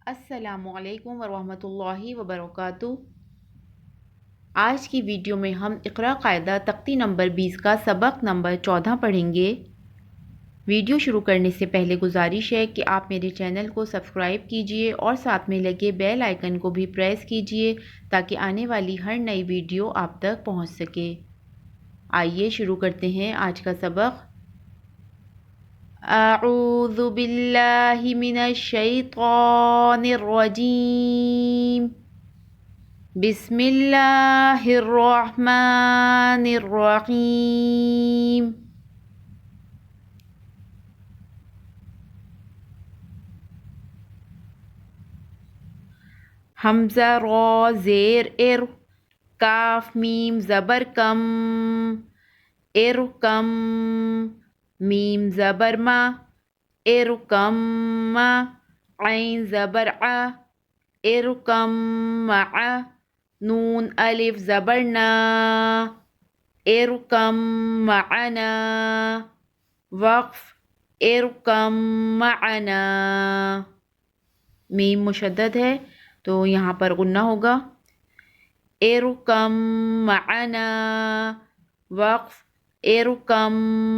السلام علیکم ورحمۃ اللہ وبرکاتہ۔ آج کی ویڈیو میں ہم اقرا قاعدہ تختی نمبر 20 کا سبق نمبر 14 پڑھیں گے۔ ویڈیو شروع کرنے سے پہلے گزارش ہے کہ آپ میرے چینل کو سبسکرائب کیجئے اور ساتھ میں لگے بیل آئیکن کو بھی پریس کیجئے تاکہ آنے والی ہر نئی ویڈیو آپ تک پہنچ سکے۔ آئیے شروع کرتے ہیں آج کا سبق۔ اعوذ باللہ من الشیطان الرجیم، بسم اللہ الرحمن الرحیم۔ حمزہ را زیر ار، کاف میم زبر کم، ارکم، میم زبر ما، ارکم ما، عین زبر ع، ارکم مع، نون الف زبر نا، ارکم معنا، وقف، ارکم معنا۔ میم مشدد ہے تو یہاں پر غنہ ہوگا۔ ارکم معنا، وقف، ارکم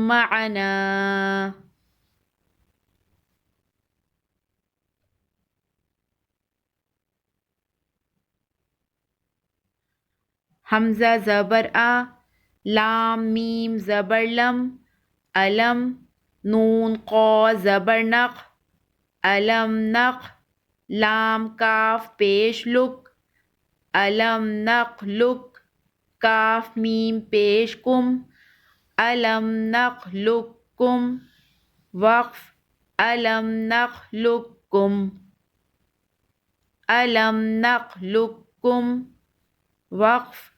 معنا۔ حمزہ زبر آ، لام میم زبر لم، علم، نون قا زبر نق، علم نق، لام کاف پیش لک، علم نق لک، کاف میم پیش کم، علم نق لک کم، وقف، علم نق لک کم، علم نق لک کم، وقف،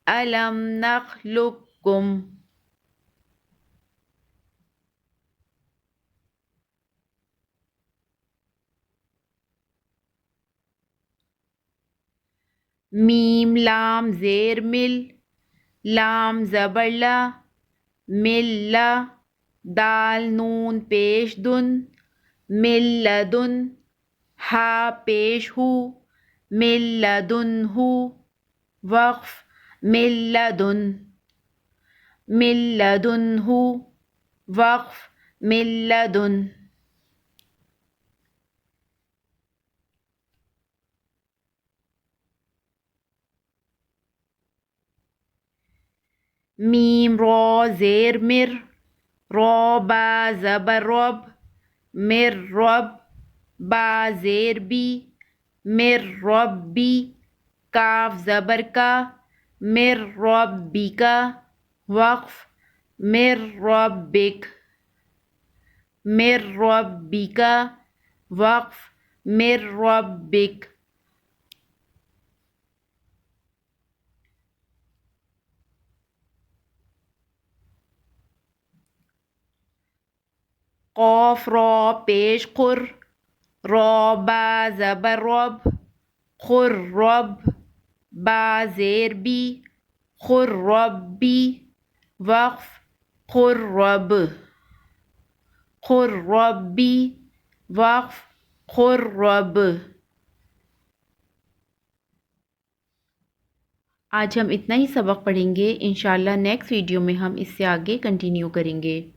علم نخلقکم۔ میم لام زیر مل، لام زبر لا، مل لا، دال نون پیش دن، مل لدن، ہا پیش ہو، مل لدن ہو، وقف، مل لدن، مل لدن ہو، وقف، مل لدن۔ میم را زیر مر، را با زبر رب، مر رب، با زیر بی، مر ربی، کاف زبر کا، مر ربی کا، وقف، مر ربک، مر ربی کا، وقف، مر ربک۔ قاف را پیش قر، را با زبر رب، خر رب، با زیر بی، خر ربی، وقف، خر رب، خر ربی، وقف، خر رب۔ آج ہم اتنا ہی سبق پڑھیں گے، انشاءاللہ نیکسٹ ویڈیو میں ہم اس سے آگے کنٹینیو کریں گے۔